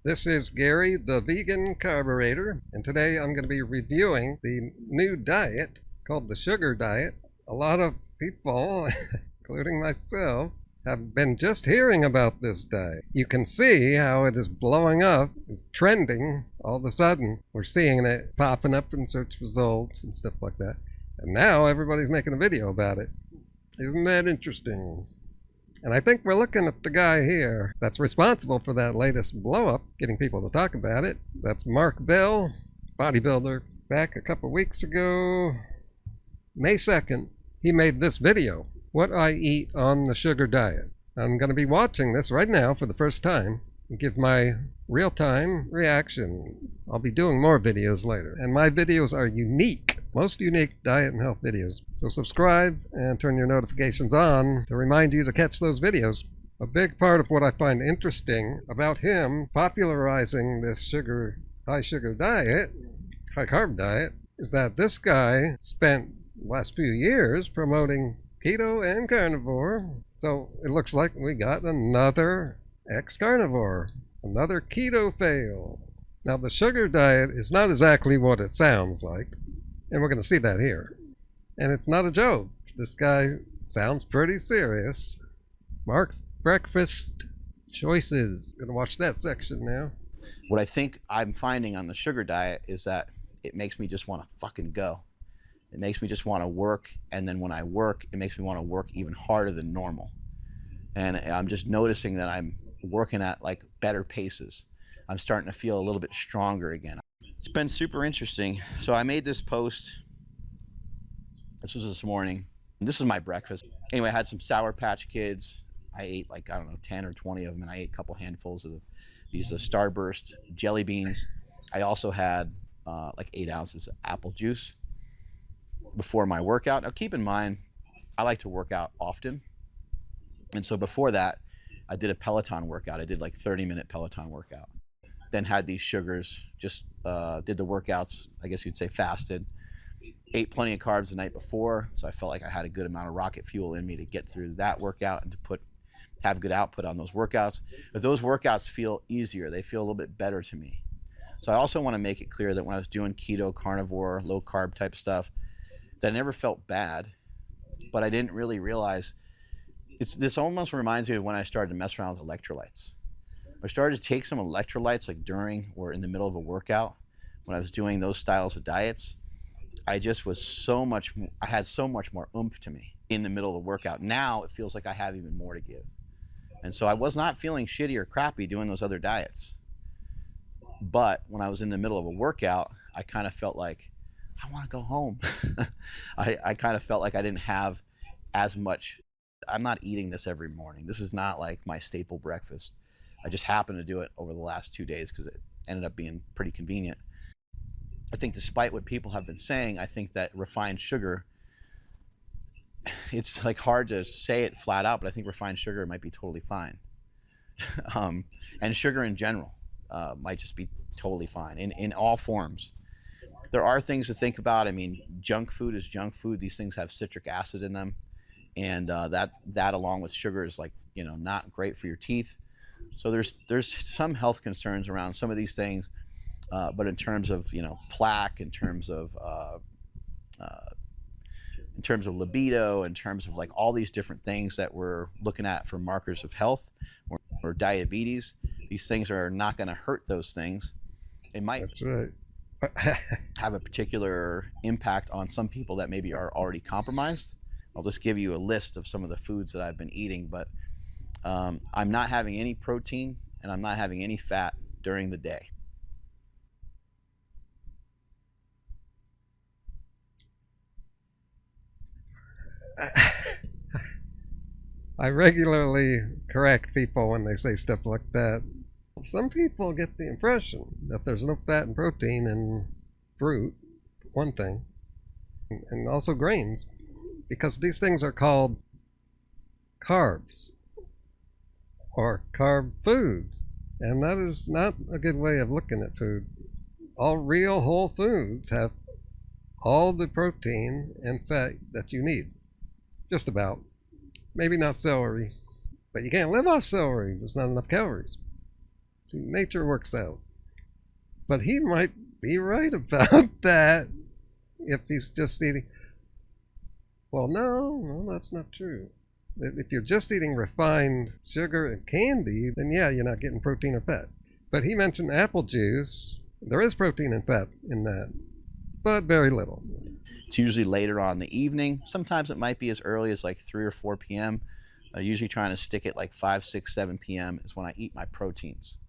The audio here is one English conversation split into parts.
This is Gary, the vegan carburetor, and today I'm going to be reviewing the new diet called the sugar diet. A lot of people, including myself, have been just hearing about this diet. You can see how it is blowing up, it's trending all of a sudden. We're seeing it popping up in search results and stuff like that. And now everybody's making a video about it. Isn't that interesting? And I think we're looking at the guy here that's responsible for that latest blow-up, getting people to talk about it. That's Mark Bell, bodybuilder. Back a couple weeks ago, May 2nd, he made this video, What I Eat on the Sugar Diet. I'm going to be watching this right now for the first time and give my real-time reaction. I'll be doing more videos later. And my videos are unique. Most unique diet and health videos. So subscribe and turn your notifications on to remind you to catch those videos. A big part of what I find interesting about him popularizing this high sugar diet, high carb diet, is that this guy spent the last few years promoting keto and carnivore. So it looks like we got another ex-carnivore, another keto fail. Now the sugar diet is not exactly what it sounds like. And we're going to see that here. And it's not a joke. This guy sounds pretty serious. Mark's breakfast choices. Going to watch that section now. What I think I'm finding on the sugar diet is that it makes me just want to fucking go. It makes me just want to work. And then when I work, it makes me want to work even harder than normal. And I'm just noticing that I'm working at like better paces. I'm starting to feel a little bit stronger again. It's been super interesting. So I made this post. This was this morning. This is my breakfast. Anyway, I had some Sour Patch Kids. I ate like, I don't know, 10 or 20 of them, and I ate a couple handfuls of these Starburst jelly beans. I also had like 8 ounces of apple juice before my workout. Now keep in mind, I like to work out often. And so before that, I did a Peloton workout. I did like 30-minute Peloton workout. Then had these sugars, just did the workouts, I guess you'd say fasted. Ate plenty of carbs the night before, so I felt like I had a good amount of rocket fuel in me to get through that workout and to have good output on those workouts. But those workouts feel easier. They feel a little bit better to me. So I also want to make it clear that when I was doing keto, carnivore, low carb type stuff, that I never felt bad, but I didn't really realize, this almost reminds me of when I started to mess around with electrolytes. I started to take some electrolytes like during or in the middle of a workout when I was doing those styles of diets. I just was I had so much more oomph to me in the middle of the workout. Now it feels like I have even more to give. And so I was not feeling shitty or crappy doing those other diets. But when I was in the middle of a workout, I kind of felt like, I want to go home. I kind of felt like I didn't have as much. I'm not eating this every morning. This is not like my staple breakfast. I just happened to do it over the last 2 days because it ended up being pretty convenient. I think despite what people have been saying, I think that refined sugar, it's like hard to say it flat out, but I think refined sugar might be totally fine. And sugar in general might just be totally fine in all forms. There are things to think about. I mean, junk food is junk food. These things have citric acid in them. And that along with sugar is like, not great for your teeth. So there's some health concerns around some of these things, but in terms of plaque, in terms of libido, in terms of like all these different things that we're looking at for markers of health or diabetes, these things are not going to hurt those things. It might That's right. have a particular impact on some people that maybe are already compromised. I'll just give you a list of some of the foods that I've been eating, but I'm not having any protein and I'm not having any fat during the day. I regularly correct people when they say stuff like that. Some people get the impression that there's no fat and protein in fruit, one thing, and also grains, because these things are called carbs or carb foods, and that is not a good way of looking at food. All real whole foods have all the protein and fat that you need, just about. Maybe not celery, but you can't live off celery. There's not enough calories. See, nature works out. But he might be right about that if he's just eating. Well, no, that's not true. If you're just eating refined sugar and candy, then yeah, you're not getting protein or fat. But he mentioned apple juice. There is protein and fat in that, but very little. It's usually later on in the evening. Sometimes it might be as early as like 3 or 4 p.m. Usually trying to stick it like 5, 6, 7 p.m. is when I eat my proteins.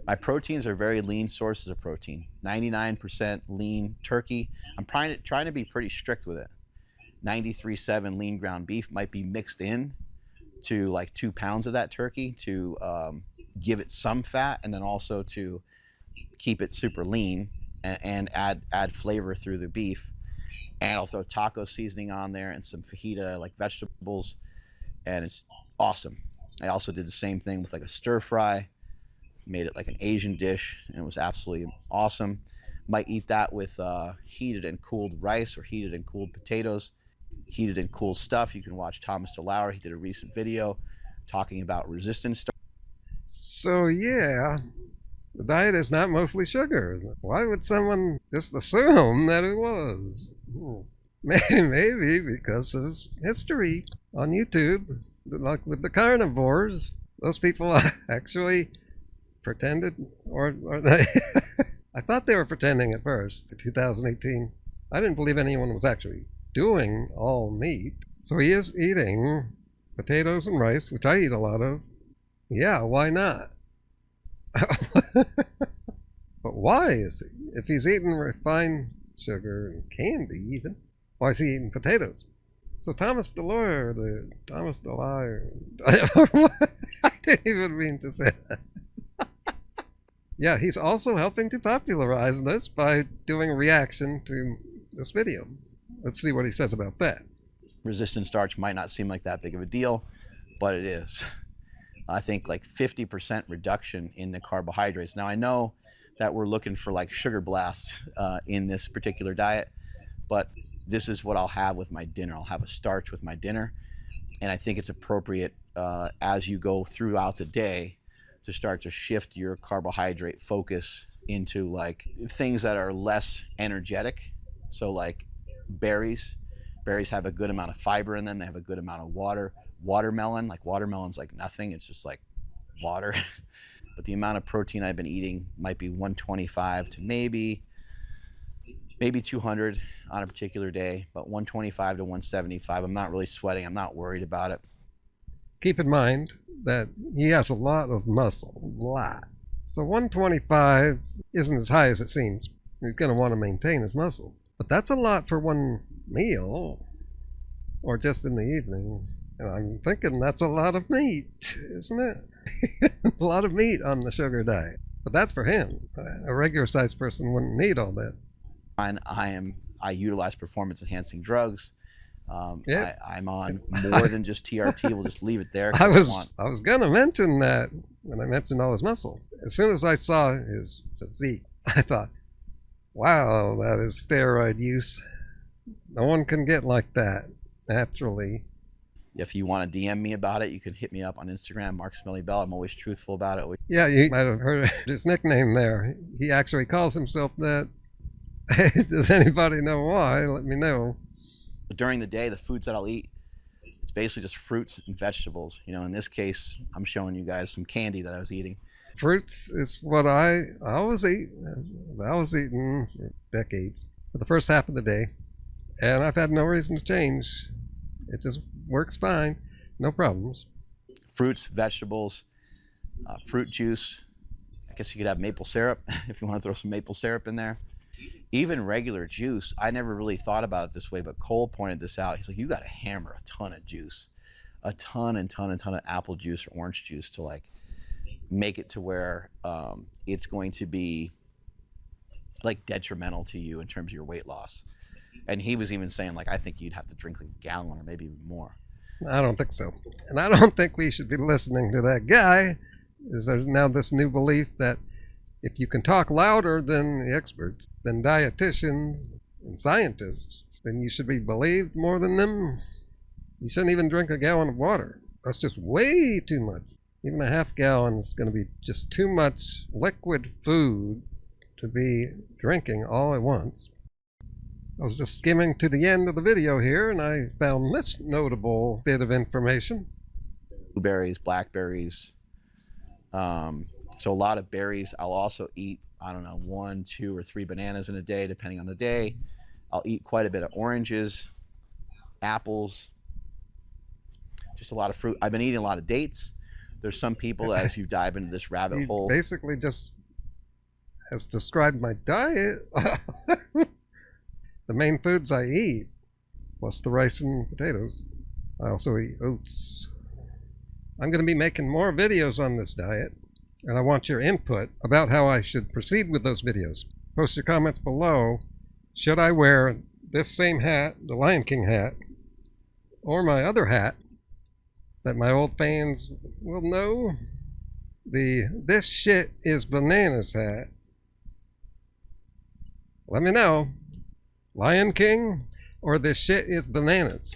My proteins are very lean sources of protein. 99% lean turkey. I'm trying to be pretty strict with it. 93.7 lean ground beef might be mixed in to like 2 pounds of that turkey to give it some fat, and then also to keep it super lean and add flavor through the beef. And I'll throw taco seasoning on there and some fajita, like vegetables, and it's awesome. I also did the same thing with like a stir fry, made it like an Asian dish, and it was absolutely awesome. Might eat that with heated and cooled rice or heated and cooled potatoes, heated and cooled stuff. You can watch Thomas DeLauer. He did a recent video talking about resistance. So yeah, the diet is not mostly sugar. Why would someone just assume that it was? Maybe because of history on YouTube, like with the carnivores. Those people actually pretended, or they I thought they were pretending at first, in 2018. I didn't believe anyone was actually doing all meat. So he is eating potatoes and rice, which I eat a lot of. Yeah, why not? But why is he? If he's eating refined sugar and candy even, why is he eating potatoes? So Thomas DeLauer, I didn't even mean to say that. Yeah, he's also helping to popularize this by doing a reaction to this video. Let's see what he says about that. Resistant starch might not seem like that big of a deal, but it is. I think like 50% reduction in the carbohydrates. Now I know that we're looking for like sugar blasts in this particular diet, but this is what I'll have with my dinner. I'll have a starch with my dinner, and I think it's appropriate as you go throughout the day to start to shift your carbohydrate focus into like things that are less energetic. So like berries have a good amount of fiber in them. They have a good amount of water. Watermelon's like nothing. It's just like water. But the amount of protein I've been eating might be 125 to maybe 200 on a particular day, but 125 to 175. I'm not really sweating. I'm not worried about it. Keep in mind that he has a lot of muscle, a lot. So 125 isn't as high as it seems. He's going to want to maintain his muscle. But that's a lot for one meal, or just in the evening. And I'm thinking that's a lot of meat, isn't it? A lot of meat on the sugar diet. But that's for him. A regular sized person wouldn't need all that. I utilize performance enhancing drugs. Yeah. I'm on more than just TRT. We'll just leave it there. I was going to mention that when I mentioned all his muscle. As soon as I saw his physique, I thought, wow, that is steroid use. No one can get like that naturally. If you want to DM me about it, you can hit me up on Instagram, Mark Smelly Bell. I'm always truthful about it. Yeah, you might have heard his nickname there. He actually calls himself that. Does anybody know why? Let me know. During the day, the foods that I'll eat, it's basically just fruits and vegetables. You know, in this case, I'm showing you guys some candy that I was eating. Fruits is what I always eat. I was eating for decades, for the first half of the day, and I've had no reason to change. It just works fine, no problems. Fruits, vegetables, fruit juice. I guess you could have maple syrup if you want to throw some maple syrup in there. Even regular juice, I never really thought about it this way, but Cole pointed this out. He's like, you got to hammer a ton of juice, a ton of apple juice or orange juice to like make it to where it's going to be like detrimental to you in terms of your weight loss. And he was even saying like, I think you'd have to drink like a gallon or maybe even more. I don't think so. And I don't think we should be listening to that guy. There's now this new belief that if you can talk louder than the experts, than dietitians and scientists, then you should be believed more than them. You shouldn't even drink a gallon of water. That's just way too much. Even a half gallon is going to be just too much liquid food to be drinking all at once. I was just skimming to the end of the video here, and I found this notable bit of information. Blueberries, blackberries. So a lot of berries. I'll also eat, I don't know, 1, 2, or 3 bananas in a day, depending on the day. I'll eat quite a bit of oranges, apples, just a lot of fruit. I've been eating a lot of dates. There's some people, as you dive into this rabbit hole. Basically just has described my diet. The main foods I eat, plus the rice and potatoes. I also eat oats. I'm going to be making more videos on this diet, and I want your input about how I should proceed with those videos. Post your comments below. Should I wear this same hat, the Lion King hat, or my other hat that my old fans will know? The "This shit is bananas" hat. Let me know. Lion King or "This shit is bananas"?